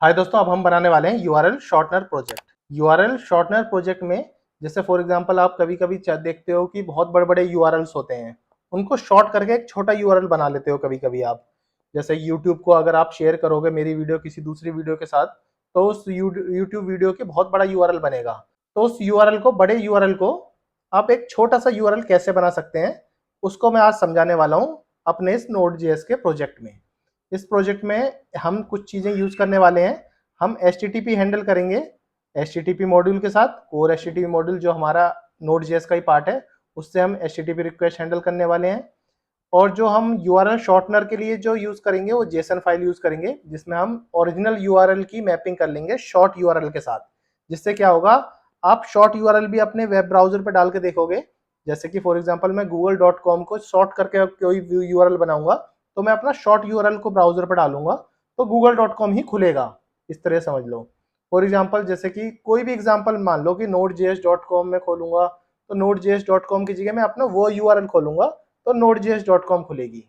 हाय दोस्तों, अब हम बनाने वाले हैं URL shortener project. URL shortener project में जैसे फॉर एग्जांपल आप कभी-कभी देखते हो कि बहुत बड़े-बड़े यूआरएल्स होते हैं, उनको शॉर्ट करके एक छोटा यूआरएल बना लेते हो कभी-कभी आप। जैसे यूट्यूब को अगर आप शेयर करोगे मेरी वीडियो किसी दूसरी वीडियो के साथ, तो उस यूट्यूब वीडियो के बहुत बड़ा यूआरएल बनेगा। तो उस यूआरएल को, बड़े यूआरएल को आप एक छोटा-सा यूआरएल कैसे बना सकते हैं, उसको मैं आज समझाने वाला हूँ अपने इस नोड.जेएस के प्रोजेक्ट में। इस प्रोजेक्ट में हम कुछ चीजें यूज करने वाले हैं। हम HTTP हैंडल करेंगे HTTP मॉड्यूल के साथ। कोर HTTP मॉड्यूल जो हमारा नोड.जेएस का ही पार्ट है, उससे हम HTTP रिक्वेस्ट हैंडल करने वाले हैं। और जो हम यूआरएल शॉर्टनर के लिए जो यूज करेंगे वो जेसन फाइल यूज करेंगे, जिसमें हम ओरिजिनल यूआरएल की मैपिंग कर लेंगे शॉर्ट यूआरएल के साथ। जिससे क्या होगा, आप शॉर्ट यूआरएल भी अपने वेब ब्राउजर पर डाल के देखोगे। जैसे कि फॉर एग्जांपल मैं google.com को शॉर्ट करके कोई यूआरएल बनाऊंगा, तो मैं अपना शॉर्ट यूआरएल को ब्राउजर पर डालूंगा तो google.com ही खुलेगा। इस तरह समझ लो। फॉर एग्जांपल जैसे कि कोई भी एग्जांपल मान लो कि node.js.com में खोलूंगा, तो node.js.com की जगह मैं अपना वो यूआरएल खोलूंगा तो node.js.com खुलेगी।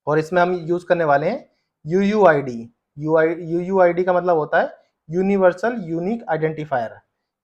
और इसमें हम यूज करने वाले हैं UUID। UUID का मतलब होता है यूनिवर्सल यूनिक आइडेंटिफायर।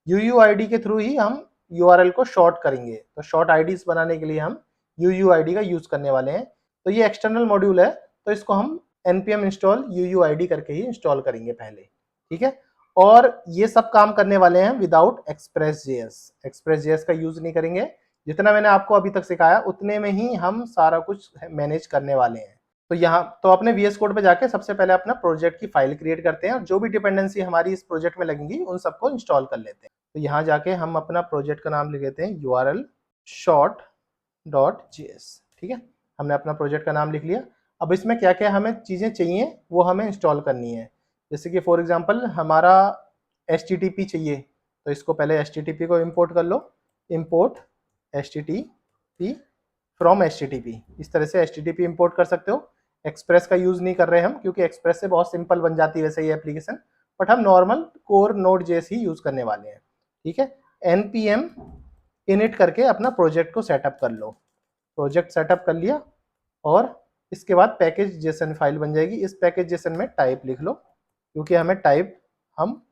UUID के थ्रू ही हम यूआरएल को शॉर्ट करेंगे। तो शॉर्ट आईडीज बनाने के लिए हम UUID का यूज करने वाले हैं। तो ये एक्सटर्नल मॉड्यूल है, तो इसको हम npm install UUID करके ही इंस्टॉल करेंगे पहले। ठीक है। और ये सब काम करने वाले हैं विदाउट एक्सप्रेस.js का यूज नहीं करेंगे। जितना मैंने आपको अभी तक सिखाया उतने में ही हम सारा कुछ मैनेज करने वाले हैं। तो यहाँ तो अपने VS कोड पे जाके सबसे पहले अपना प्रोजेक्ट की फाइल क्रिएट करते हैं और जो भी डिपेंडेंसी हमारी इस प्रोजेक्ट में लगेंगी उन सबको इंस्टॉल कर लेते हैं। तो यहाँ जाके हम अपना प्रोजेक्ट का नाम लिख लेते हैं URL short.js। ठीक है, हमने अपना प्रोजेक्ट का नाम लिख लिया। अब इसमें क्या क्या हमें चीज़ें चाहिए वो हमें इंस्टॉल करनी है। जैसे कि फॉर एग्जांपल हमारा HTTP चाहिए, तो इसको पहले HTTP को इंपोर्ट कर लो। इंपोर्ट HTTP फ्रॉम HTTP, इस तरह से HTTP इंपोर्ट कर सकते हो। एक्सप्रेस का यूज नहीं कर रहे हम, क्योंकि एक्सप्रेस से बहुत सिंपल बन जाती है वैसे ये एप्लीकेशन, बट हम नॉर्मल कोर नोड.जेएस ही यूज करने वाले हैं। ठीक है, npm init करके अपना प्रोजेक्ट को सेटअप कर लो। प्रोजेक्ट सेटअप कर लिया और इसके बाद पैकेज जेसन फाइल बन जाएगी। इस पैकेज जेसन में टाइप लिख लो, क्योंकि हमें टाइप हम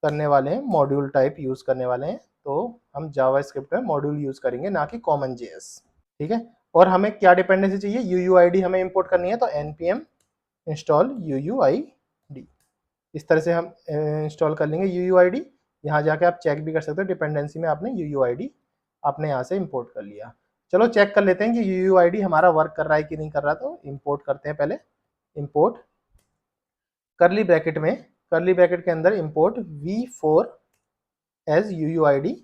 करने वाले हैं मॉड्यूल टाइप यूज करने वाले हैं। तो हम जावास्क्रिप्ट में मॉड्यूल यूज करेंगे, ना कि कॉमन जेएस। ठीक है। और हमें क्या डिपेंडेंसी चाहिए, UUID हमें इंपोर्ट करनी है, तो npm install UUID। इस तरह से हम इंस्टॉल कर लेंगे UUID। यहाँ जाके आप चेक भी कर सकते हो डिपेंडेंसी में आपने UUID आपने यहाँ से इंपोर्ट कर लिया। चलो चेक कर लेते हैं कि UUID हमारा वर्क कर रहा है कि नहीं कर रहा। तो इंपोर्ट करते हैं पहले। इंपोर्ट करली ब्रैकेट में, करली ब्रैकेट के अंदर import v4 as UUID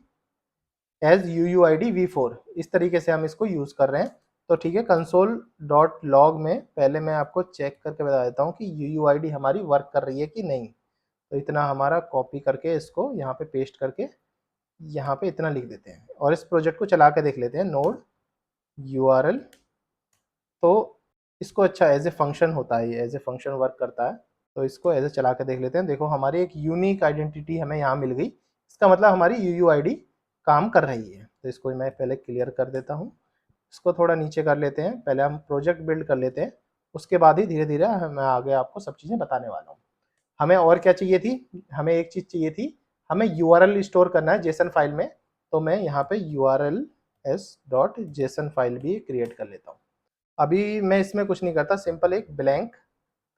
v4। इस तरीके से हम इसको यूज कर रहे हैं। तो ठीक है, console.log में पहले मैं आपको चेक करके बता देता हूँ कि UUID हमारी वर्क कर रही है कि नहीं। तो इतना हमारा कॉपी करके इसको यहाँ पे पेस्ट करके यहाँ पे इतना लिख देते हैं और इस प्रोजेक्ट को चला के देख लेते हैं। नोड URL, तो इसको अच्छा एज ए फंक्शन होता है, ये एज ए फंक्शन वर्क करता है। तो इसको एज ए चला के देख लेते हैं। देखो हमारी एक यूनिक आइडेंटिटी हमें यहाँ मिल गई। इसका मतलब हमारी UUID काम कर रही है। तो इसको मैं पहले क्लियर कर देता हूँ। इसको थोड़ा नीचे कर लेते हैं, पहले हम प्रोजेक्ट बिल्ड कर लेते हैं, उसके बाद ही धीरे धीरे मैं आगे आपको सब चीज़ें बताने वाला हूँ। हमें और क्या चाहिए थी, हमें एक चीज़ चाहिए थी, हमें URL स्टोर करना है जेसन फाइल में। तो मैं यहाँ पे urls.json फाइल भी क्रिएट कर लेता हूँ। अभी मैं इसमें कुछ नहीं करता, सिंपल एक ब्लैंक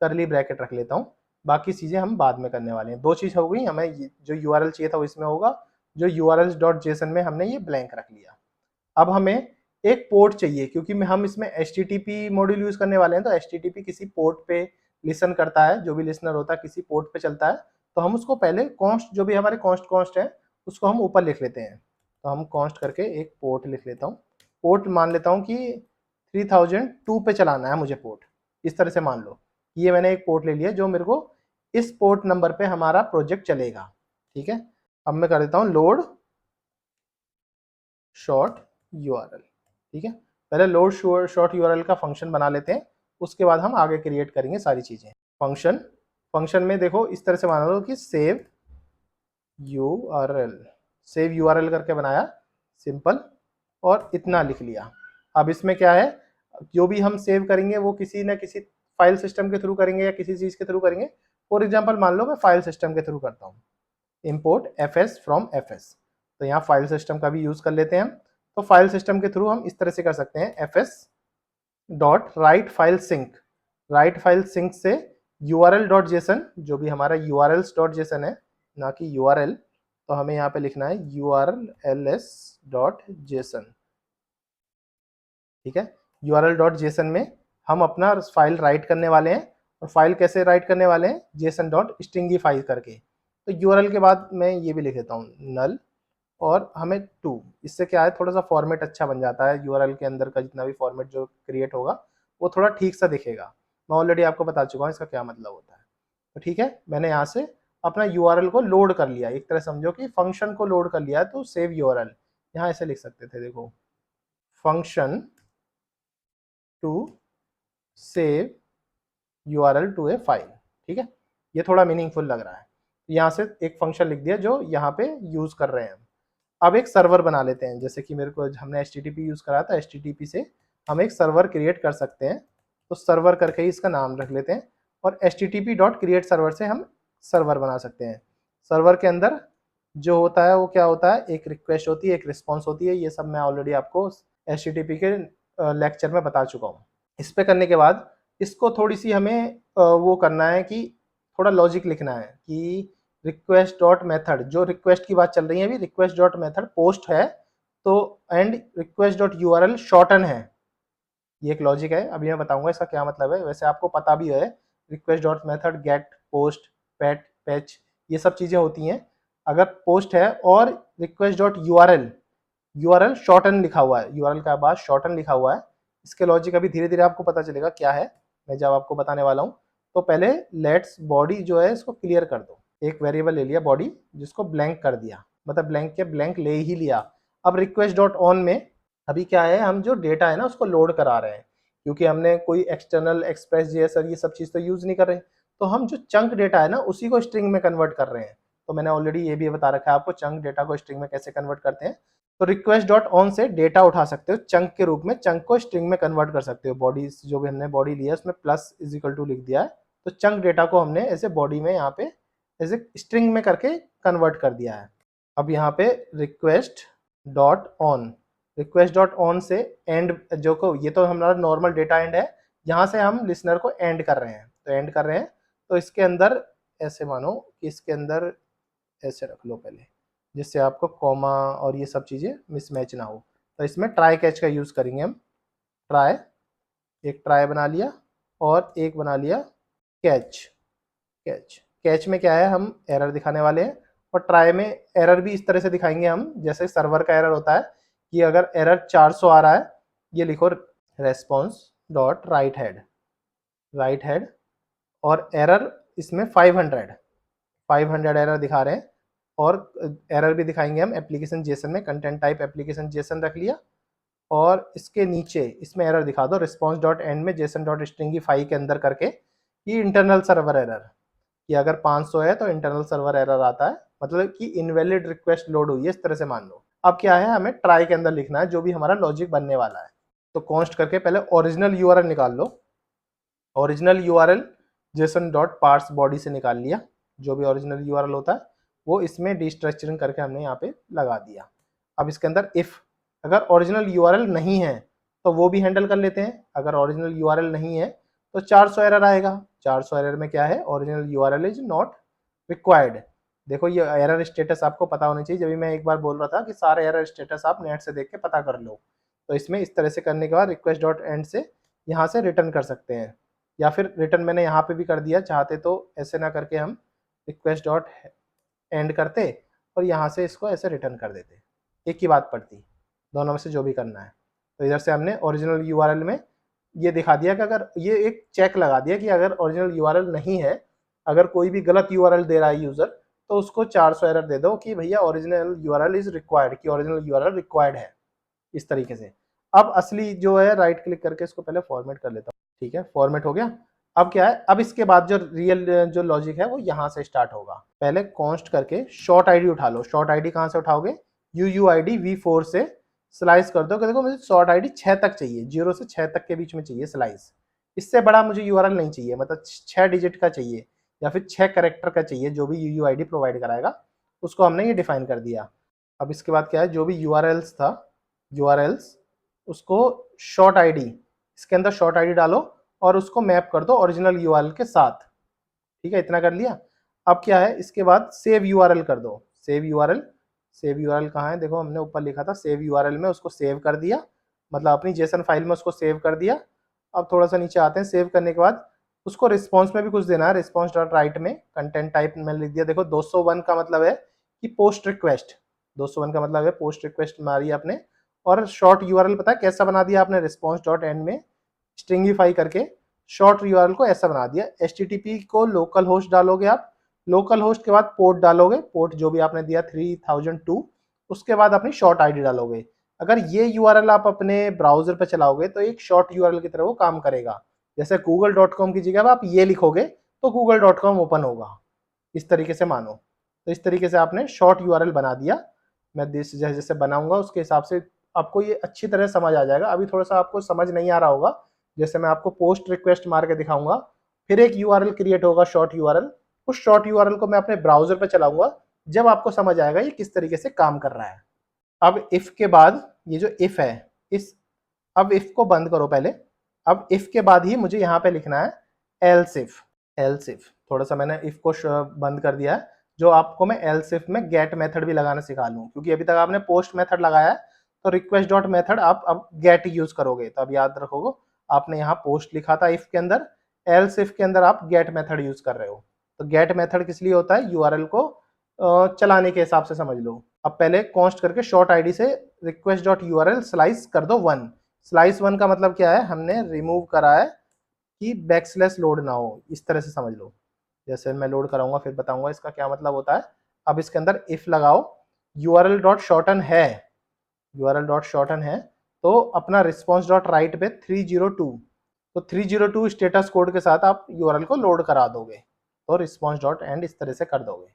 करली ब्रैकेट रख लेता हूँ। बाकी चीज़ें हम बाद में करने वाले हैं। दो चीज़ हो गई, हमें जो URL चाहिए था वो इसमें होगा, जो urls.json में हमने ये ब्लैंक रख लिया। अब हमें एक पोर्ट चाहिए, क्योंकि हम इसमें HTTP मॉड्यूल यूज करने वाले हैं। तो HTTP किसी पोर्ट पे लिसन करता है, जो भी लिसनर होता है किसी पोर्ट पे चलता है। तो हम उसको पहले कॉन्स्ट, जो भी हमारे कॉन्स्ट है उसको हम ऊपर लिख लेते हैं। तो हम कॉन्स्ट करके एक पोर्ट लिख लेता हूँ। पोर्ट मान लेता हूँ कि 3002 पे चलाना है मुझे पोर्ट। इस तरह से मान लो ये मैंने एक पोर्ट ले लिया जो मेरे को इस पोर्ट नंबर पे हमारा प्रोजेक्ट चलेगा। ठीक है, अब मैं कर देता हूँ लोड शॉर्ट URL। ठीक है, पहले लोड शॉर्ट URL का फंक्शन बना लेते हैं, उसके बाद हम आगे क्रिएट करेंगे सारी चीजें। फंक्शन में देखो इस तरह से मान लो कि सेव URL करके बनाया, सिंपल, और इतना लिख लिया। अब इसमें क्या है, जो भी हम सेव करेंगे वो किसी न किसी फाइल सिस्टम के थ्रू करेंगे या किसी चीज के थ्रू करेंगे, फॉर एग्जाम्पल मान लो मैं फाइल सिस्टम के थ्रू करता हूँ, इम्पोर्ट fs फ्रॉम fs, तो यहाँ फाइल सिस्टम का भी यूज कर लेते हैं हम। तो फाइल सिस्टम के थ्रू हम इस तरह से कर सकते हैं, fs dot write file sync, write file sync से url डॉट जेसन, जो भी हमारा urls डॉट जेसन है ना कि url, तो हमें यहाँ पे लिखना है urls डॉट जेसन, ठीक है। url डॉट जेसन में हम अपना फाइल राइट करने वाले हैं, और फाइल कैसे राइट करने वाले हैं, जेसन डॉट स्ट्रिंगिफाई करके। तो url के बाद मैं ये भी लिख देता हूँ नल, और हमें टू, इससे क्या है थोड़ा सा फॉर्मेट अच्छा बन जाता है, url के अंदर का जितना भी फॉर्मेट जो क्रिएट होगा वो थोड़ा ठीक सा दिखेगा। मैं ऑलरेडी आपको बता चुका हूँ इसका क्या मतलब होता है। तो ठीक है, मैंने यहाँ से अपना url को लोड कर लिया, एक तरह समझो कि फंक्शन को लोड कर लिया है। तो सेव url, यहाँ ऐसे लिख सकते थे, देखो function to save url to a file, ठीक है। ये थोड़ा मीनिंगफुल लग रहा है, यहाँ से एक फंक्शन लिख दिया जो यहाँ पे यूज कर रहे हैं। अब एक सर्वर बना लेते हैं, जैसे कि मेरे को हमने HTTP यूज करा था, HTTP से हम एक सर्वर क्रिएट कर सकते हैं। तो सर्वर करके ही इसका नाम रख लेते हैं, और HTTP डॉट क्रिएट सर्वर से हम सर्वर बना सकते हैं। सर्वर के अंदर जो होता है वो क्या होता है, एक रिक्वेस्ट होती है, एक रिस्पॉन्स होती है, ये सब मैं ऑलरेडी आपको HTTP के लेक्चर में बता चुका हूँ। इस पे करने के बाद इसको थोड़ी सी हमें वो करना है कि थोड़ा लॉजिक लिखना है कि रिक्वेस्ट डॉट मेथड, जो रिक्वेस्ट की बात चल रही है अभी, रिक्वेस्ट डॉट मेथड पोस्ट है, तो and request dot URL shorten है। ये एक लॉजिक है, अभी मैं बताऊंगा इसका क्या मतलब है। वैसे आपको पता भी है, request dot method gate, post, PAT, patch, ये सब चीजें होती हैं। अगर पोस्ट है और request dot URL, URL shorten लिखा हुआ है, यूआरएल का बाद शॉर्टन लिखा हुआ है, इसके लॉजिक अभी धीरे धीरे आपको पता चलेगा क्या है, मैं जब आपको बताने वाला हूँ। तो पहले लेट्स बॉडी जो है इसको क्लियर कर दो, एक वेरिएबल ले लिया बॉडी, जिसको ब्लैंक कर दिया, मतलब ब्लैंक के ब्लैंक ले ही लिया। अब रिक्वेस्ट डॉट ऑन में अभी क्या है, हम जो डेटा है ना उसको लोड करा रहे हैं, क्योंकि हमने कोई एक्सटर्नल एक्सप्रेस जेएसआर ये सब चीज़ तो यूज़ नहीं कर रहे, तो हम जो चंक डेटा है ना उसी को स्ट्रिंग में कन्वर्ट कर रहे हैं। तो मैंने ऑलरेडी ये भी बता रखा है आपको, चंक डेटा को स्ट्रिंग में कैसे कन्वर्ट करते हैं। तो रिक्वेस्ट डॉट ऑन से डेटा उठा सकते हो चंक के रूप में, चंक को स्ट्रिंग में कन्वर्ट कर सकते हो। बॉडी जो भी हमने बॉडी लिया है उसमें प्लस इज इक्वल टू लिख दिया है, तो चंक डेटा को हमने ऐसे बॉडी में यहाँ पे ऐसे स्ट्रिंग में करके कन्वर्ट कर दिया है। अब यहाँ पे request dot on, request dot on से एंड जो को, ये तो हमारा नॉर्मल डेटा एंड है, यहाँ से हम लिसनर को एंड कर रहे हैं, तो एंड कर रहे हैं। तो इसके अंदर ऐसे मानो कि इसके अंदर ऐसे रख लो पहले, जिससे आपको कॉमा और ये सब चीज़ें मिसमैच ना हो। तो इसमें ट्राई कैच का यूज़ करेंगे हम, ट्राई, एक ट्राई बना लिया और एक बना लिया कैच। कैच, कैच में क्या है, हम एरर दिखाने वाले हैं, और ट्राई में एरर भी इस तरह से दिखाएंगे हम, जैसे सर्वर का एरर होता है कि अगर एरर 400 आ रहा है, ये लिखो response dot write head, write head, और एरर इसमें 500 एरर दिखा रहे हैं। और एरर भी दिखाएंगे हम एप्लीकेशन जेसन में, कंटेंट टाइप एप्लीकेशन जेसन रख लिया, और इसके नीचे इसमें एरर दिखा दो रिस्पॉन्स डॉट एंड में जेसन डॉट स्ट्रिंगिफाई के अंदर करके, कि इंटरनल सर्वर एरर, कि अगर 500 है तो इंटरनल सर्वर एरर आता है, मतलब कि इनवैलिड रिक्वेस्ट लोड हुई है, इस तरह से मान लो। अब क्या है, हमें ट्राई के अंदर लिखना है जो भी हमारा लॉजिक बनने वाला है। तो कॉन्स्ट करके पहले ओरिजिनल यूआरएल निकाल लो, original URL JSON dot parse body से निकाल लिया, जो भी ओरिजिनल यूआरएल होता है वो इसमें डिस्ट्रक्चरिंग करके हमने यहाँ पे लगा दिया। अब इसके अंदर इफ अगर ओरिजिनल यूआरएल नहीं है तो वो भी हैंडल कर लेते हैं। अगर ओरिजिनल यूआरएल नहीं है तो 400 एरर आएगा। 400 एरर में क्या है, original URL is not required. देखो ये एरर स्टेटस आपको पता होना चाहिए, जब भी मैं एक बार बोल रहा था कि सारे एरर स्टेटस आप नेट से देख के पता कर लो। तो इसमें इस तरह से करने के बाद रिक्वेस्ट डॉट एंड से यहाँ से रिटर्न कर सकते हैं, या फिर रिटर्न मैंने यहाँ पे भी कर दिया, चाहते तो ऐसे ना करके हम रिक्वेस्ट डॉट एंड करते और यहाँ से इसको ऐसे रिटर्न कर देते, एक ही बात पड़ती, दोनों में से जो भी करना है। तो इधर से हमने ओरिजिनल यूआरएल में ये दिखा दिया कि अगर ये एक चेक लगा दिया कि अगर ओरिजिनल यूआरएल नहीं है, अगर कोई भी गलत यूआरएल दे रहा है यूजर, तो उसको 400 एरर दे दो कि भैया ओरिजिनल यूआरएल इज रिक्वायर्ड, कि ओरिजिनल यूआरएल रिक्वायर्ड है, इस तरीके से। अब असली जो है, राइट क्लिक करके इसको पहले फॉर्मेट कर लेता हूँ, ठीक है, फॉर्मेट हो गया। अब क्या है, अब इसके बाद जो रियल जो लॉजिक है वो यहाँ से स्टार्ट होगा। पहले कॉन्स्ट करके शॉर्ट आईडी उठा लो। शॉर्ट आईडी कहाँ से उठाओगे, UUID V4 से स्लाइस कर दो कि देखो मुझे शॉर्ट आईडी 6 तक चाहिए, 0 से 6 तक के बीच में चाहिए स्लाइस, इससे बड़ा मुझे यूआरएल नहीं चाहिए, मतलब 6 डिजिट का चाहिए, या फिर 6 कैरेक्टर का चाहिए, जो भी यूयूआईडी प्रोवाइड कराएगा उसको हमने ये डिफाइन कर दिया। अब इसके बाद क्या है, जो भी यूआरएल्स था, यूआरएल्स उसको शॉर्ट आईडी, इसके अंदर शॉर्ट आईडी डालो और उसको मैप कर दो ओरिजिनल यूआरएल के साथ। ठीक है, इतना कर लिया। अब क्या है, इसके बाद सेव यूआरएल कर दो। सेव यूआरएल, सेव यूआरएल कहाँ है, देखो हमने ऊपर लिखा था सेव यूआरएल में, उसको सेव कर दिया, मतलब अपनी जेसन फाइल में उसको सेव कर दिया। अब थोड़ा सा नीचे आते हैं, सेव करने के बाद उसको रिस्पॉन्स में भी कुछ देना है। रिस्पॉन्स डॉट राइट में कंटेंट टाइप में लिख दिया। देखो 201 का मतलब है कि पोस्ट रिक्वेस्ट, 201 का मतलब है पोस्ट रिक्वेस्ट मारी आपने। और शॉर्ट यूआरएल पता है कैसा बना दिया आपने, रिस्पॉन्स डॉट एंड में स्ट्रिंगिफाई करके शॉर्ट यूआरएल को ऐसा बना दिया। एचटीटीपी को लोकल होस्ट डालोगे आप, लोकल होस्ट के बाद पोर्ट डालोगे, पोर्ट जो भी आपने दिया 3002, उसके बाद अपनी शॉर्ट आईडी डालोगे। अगर ये यूआरएल आप अपने ब्राउजर पर चलाओगे तो एक शॉर्ट यूआरएल की तरह वो काम करेगा। जैसे google.com की जगह आप ये लिखोगे तो google.com ओपन होगा, इस तरीके से मानो। तो इस तरीके से आपने शॉर्ट यूआरएल बना दिया। मैं जैसे जैसे बनाऊंगा उसके हिसाब से आपको ये अच्छी तरह समझ आ जाएगा। अभी थोड़ा सा आपको समझ नहीं आ रहा होगा, जैसे मैं आपको पोस्ट रिक्वेस्ट मार के दिखाऊंगा, फिर एक यूआरएल क्रिएट होगा शॉर्ट यूआरएल, उस शॉर्ट यूआरएल को मैं अपने ब्राउजर पर चलाऊंगा, जब आपको समझ आएगा ये किस तरीके से काम कर रहा है। अब इफ के बाद ये जो इफ है, इस अब इफ को बंद करो पहले। अब इफ के बाद ही मुझे यहाँ पे लिखना है एल्स इफ। एल्स इफ थोड़ा सा मैंने इफ को बंद कर दिया है, जो आपको मैं एल्स इफ में गेट मेथड भी लगाना सिखा लूँ, क्योंकि अभी तक आपने पोस्ट मेथड लगाया है तो रिक्वेस्ट डॉट मेथड आप अब गेट यूज करोगे। तो अब याद रखोगे, आपने यहाँ पोस्ट लिखा था इफ के अंदर, एल्स इफ के अंदर आप गेट मेथड यूज कर रहे हो। तो गेट मेथड किस लिए होता है, यूआरएल को चलाने के हिसाब से समझ लो। अब पहले कॉन्स्ट करके शॉर्ट आईडी से रिक्वेस्ट डॉट यूआरएल स्लाइस कर दो 1। स्लाइस 1 का मतलब क्या है, हमने रिमूव करा है कि बैकस्लैश लोड ना हो, इस तरह से समझ लो। जैसे मैं लोड कराऊंगा फिर बताऊंगा इसका क्या मतलब होता है। अब इसके अंदर इफ लगाओ, यूआरएल डॉट शॉर्टन है, यूआरएल डॉट शॉर्टन है, तो अपना रिस्पॉन्स डॉट राइट पे 302, तो 302 स्टेटस कोड के साथ आप यूआरएल को लोड करा दोगे, तो रिस्पॉन्स डॉट एंड इस तरह से कर दोगे।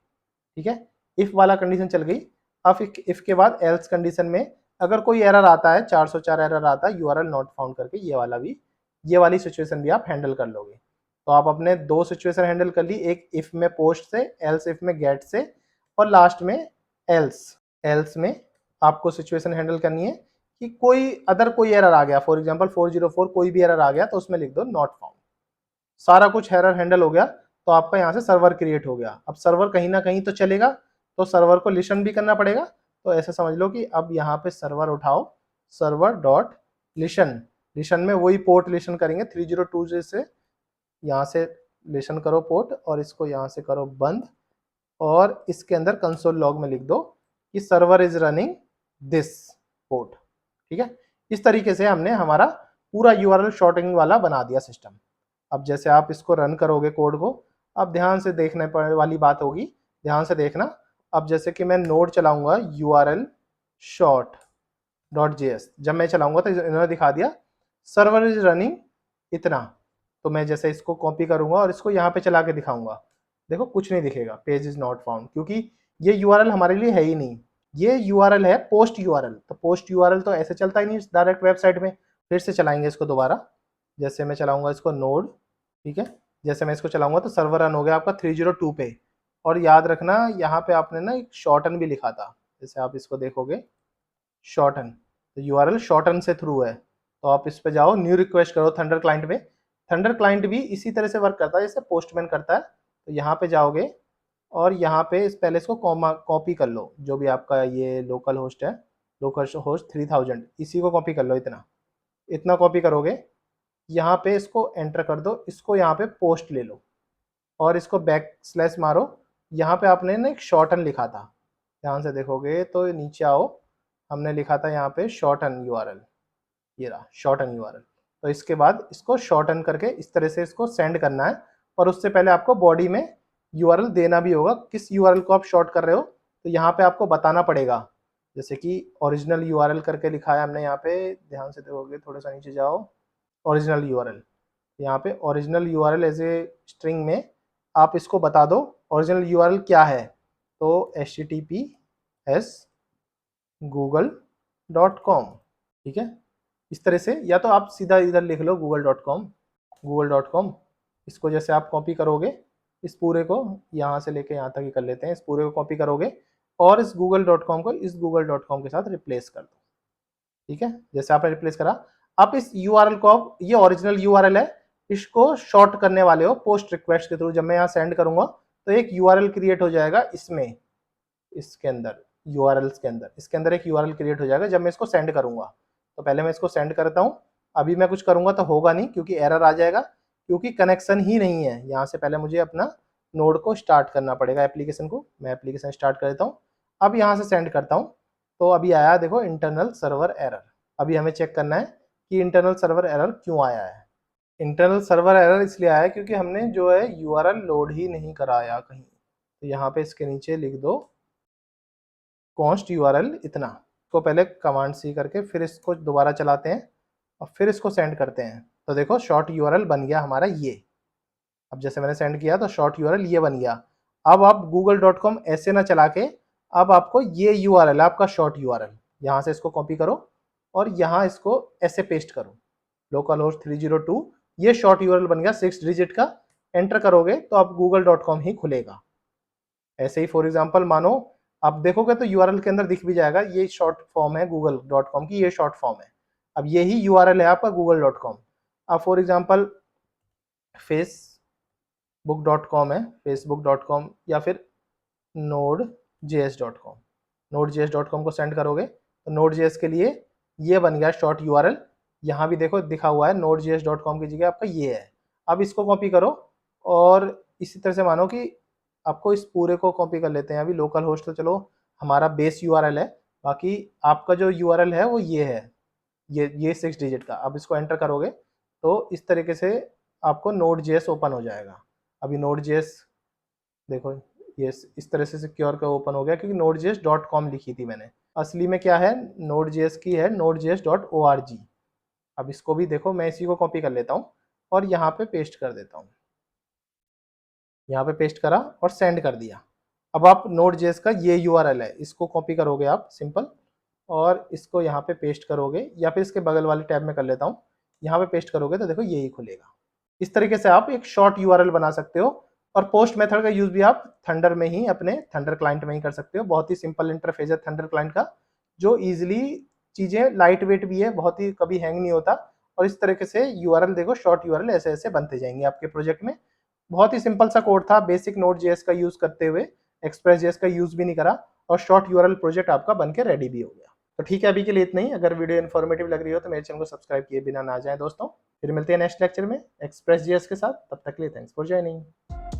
ठीक है, इफ वाला कंडीशन चल गई। अब इफ के बाद एल्स कंडीशन में अगर कोई एरर आता है, 404 एरर आता है यूआरएल नॉट फाउंड करके, ये वाला भी, ये वाली सिचुएशन भी आप हैंडल कर लोगे। तो आप अपने 2 सिचुएशन हैंडल कर ली, एक इफ में पोस्ट से, एल्स इफ में गेट से, और लास्ट में एल्स। एल्स में आपको सिचुएशन हैंडल करनी है कि कोई अदर कोई एरर आ गया, फॉर एग्जांपल 404 कोई भी एरर आ गया तो उसमें लिख दो नॉट फाउंड। सारा कुछ एरर हैंडल हो गया तो आपका यहाँ से सर्वर क्रिएट हो गया। अब सर्वर कहीं ना कहीं तो चलेगा, तो सर्वर को लिसन भी करना पड़ेगा। तो ऐसे समझ लो कि अब यहाँ पे सर्वर उठाओ, सर्वर डॉट लिसन, लिसन में वही पोर्ट लिसन करेंगे 302 से, यहाँ से लिसन करो पोर्ट और इसको यहाँ से करो बंद, और इसके अंदर कंसोल लॉग में लिख दो कि server is running this port. ठीक है, इस तरीके से हमने हमारा पूरा यूआरएल शॉर्टिंग वाला बना दिया सिस्टम। अब जैसे आप इसको रन करोगे कोड को, अब ध्यान से देखने वाली बात होगी, ध्यान से देखना। अब जैसे कि मैं नोड चलाऊंगा यूआरएल शॉर्ट डॉट जेएस, जब मैं चलाऊंगा तो इन्होंने दिखा दिया सर्वर इज रनिंग इतना। तो मैं जैसे इसको कॉपी करूंगा और इसको यहाँ पे चला के दिखाऊंगा, देखो कुछ नहीं दिखेगा, पेज इज नॉट फाउंड, क्योंकि ये यूआरएल हमारे लिए है ही नहीं। ये यूआरएल है पोस्ट यूआरएल, तो पोस्ट यूआरएल तो ऐसे चलता ही नहीं डायरेक्ट वेबसाइट में। फिर से चलाएंगे इसको दोबारा, जैसे मैं चलाऊंगा इसको नोड, ठीक है, जैसे मैं इसको चलाऊंगा तो सर्वर रन हो गया आपका 302 पे। और याद रखना यहाँ पे आपने ना एक शॉर्टन भी लिखा था, जैसे आप इसको देखोगे शॉर्टन, तो यूआरएल शॉर्टन से थ्रू है, तो आप इस पे जाओ, न्यू रिक्वेस्ट करो थंडर क्लाइंट में। थंडर क्लाइंट भी इसी तरह से वर्क करता है जैसे पोस्टमैन करता है। तो यहाँ पे जाओगे और यहाँ पे इस पहले इसको कॉपी कर लो, जो भी आपका ये लोकल होस्ट है, लोकल होस्ट 3000, इसी को कॉपी कर लो, इतना इतना कॉपी करोगे, यहाँ पे इसको एंटर कर दो, इसको यहाँ पे पोस्ट ले लो और इसको बैक स्लैश मारो। यहाँ पे आपने ना एक शॉर्टन लिखा था, ध्यान से देखोगे तो नीचे आओ, हमने लिखा था यहाँ पे शॉर्टन यूआरएल, ये रहा शॉर्टन यूआरएल। तो इसके बाद इसको शॉर्टन करके इस तरह से इसको सेंड करना है, और उससे पहले आपको बॉडी में यूआरएल देना भी होगा, किस यूआरएल को आप शॉर्ट कर रहे हो। तो यहाँ पे आपको बताना पड़ेगा, जैसे कि ओरिजिनल यूआरएल करके लिखा है हमने यहाँ पे, ध्यान से देखोगे, थोड़ा सा नीचे जाओ, ओरिजिनल यूआरएल, यहाँ पे original URL as a string में आप इसको बता दो ओरिजिनल यूआरएल क्या है। तो https google.com, ठीक है, इस तरह से, या तो आप सीधा इधर लिख लो google.com, google.com, इसको जैसे आप कॉपी करोगे इस पूरे को यहाँ से लेके यहाँ तक ही कर लेते हैं, इस पूरे को कॉपी करोगे और इस google.com को इस google.com के साथ रिप्लेस कर दो। ठीक है, जैसे आपने रिप्लेस करा, आप इस यूआरएल को, अब ये ओरिजिनल यूआरएल है, इसको शॉर्ट करने वाले हो पोस्ट रिक्वेस्ट के थ्रू। जब मैं यहाँ सेंड करूंगा तो एक यूआरएल क्रिएट हो जाएगा इसमें, इसके अंदर यूआरएल्स के अंदर, इसके अंदर एक यूआरएल क्रिएट हो जाएगा जब मैं इसको सेंड करूंगा। तो पहले मैं इसको सेंड करता हूँ, अभी मैं कुछ करूंगा तो होगा नहीं क्योंकि एरर आ जाएगा, क्योंकि कनेक्शन ही नहीं है। यहाँ से पहले मुझे अपना नोड को स्टार्ट करना पड़ेगा, एप्लीकेशन को। मैं एप्लीकेशन स्टार्ट कर देता हूँ, अब यहाँ से सेंड करता हूँ तो अभी आया देखो इंटरनल सर्वर एरर। अभी हमें चेक करना है कि इंटरनल सर्वर एरर क्यों आया है। इंटरनल सर्वर एरर इसलिए आया है क्योंकि हमने जो है यूआरएल लोड ही नहीं कराया कहीं। तो यहाँ पे इसके नीचे लिख दो कॉन्स्ट यूआरएल इतना, को पहले कमांड सी करके फिर इसको दोबारा चलाते हैं और फिर इसको सेंड करते हैं। तो देखो शॉर्ट यूआरएल बन गया हमारा ये। अब जैसे मैंने सेंड किया तो शॉर्ट यूआरएल ये बन गया। अब आप google.com ऐसे ना चला के, अब आपको ये यूआरएल आपका शॉर्ट यूआरएल, यहाँ से इसको कॉपी करो और यहाँ इसको ऐसे पेस्ट करो, लोकल होस्ट 302, ये शॉर्ट यूआरएल बन गया 6 डिजिट का। एंटर करोगे तो आप google.com ही खुलेगा। ऐसे ही फॉर एग्जांपल मानो आप देखोगे तो यूआरएल के अंदर दिख भी जाएगा, ये शॉर्ट फॉर्म है google.com की, ये शॉर्ट फॉर्म है। अब यही यूआरएल है आपका google.com। अब फॉर एग्जांपल facebook.com है, facebook.com या फिर node.js.com, node.js.com को सेंड करोगे तो node.js के लिए ये बन गया शॉर्ट यूआरएल। यहाँ भी देखो दिखा हुआ है node.js.com की जगह आपका ये है। अब इसको कॉपी करो और इसी तरह से मानो कि आपको इस पूरे को कॉपी कर लेते हैं। अभी लोकल होस्ट तो चलो हमारा बेस यूआरएल है, बाकी आपका जो यूआरएल है वो ये है, ये 6 डिजिट का। अब इसको एंटर करोगे तो इस तरीके से आपको node.js ओपन हो जाएगा। अभी node.js देखो ये इस तरह से सिक्योर का ओपन हो गया क्योंकि node.js.com लिखी थी मैंने। असली में क्या है, node.js की है node.js.org। अब इसको भी देखो, मैं इसी को कॉपी कर लेता हूँ और यहाँ पे पेस्ट कर देता हूँ। यहाँ पे पेस्ट करा और सेंड कर दिया। अब आप node.js का ये यूआरएल है, इसको कॉपी करोगे आप सिंपल और इसको यहाँ पे पेस्ट करोगे, या फिर इसके बगल वाले टैब में कर लेता हूँ, यहाँ पे पेस्ट करोगे तो देखो यही खुलेगा। इस तरीके से आप एक शॉर्ट यूआरएल बना सकते हो। और पोस्ट मेथड का यूज भी आप थंडर में ही, अपने थंडर क्लाइंट में ही कर सकते हो। बहुत ही सिंपल इंटरफेस है थंडर क्लाइंट का, जो इजीली चीजें लाइट वेट भी है, बहुत ही कभी हैंग नहीं होता। और इस तरीके से यूआरएल देखो, शॉर्ट यूआरएल ऐसे ऐसे बनते जाएंगे आपके प्रोजेक्ट में। बहुत ही सिंपल सा कोड था, बेसिक नोड.जेएस का यूज करते हुए, एक्सप्रेस.जेएस का यूज भी नहीं करा और शॉर्ट यूआरएल प्रोजेक्ट आपका बनके रेडी भी हो गया। तो ठीक है, अभी के लिए इतना ही। अगर वीडियो इन्फॉर्मेटिव लग रही हो तो मेरे चैनल को सब्सक्राइब किए बिना ना जाए दोस्तों। फिर मिलते हैं नेक्स्ट लेक्चर में एक्सप्रेस.जेएस के साथ, तब तक के लिए थैंक्स फॉर ज्वाइनिंग।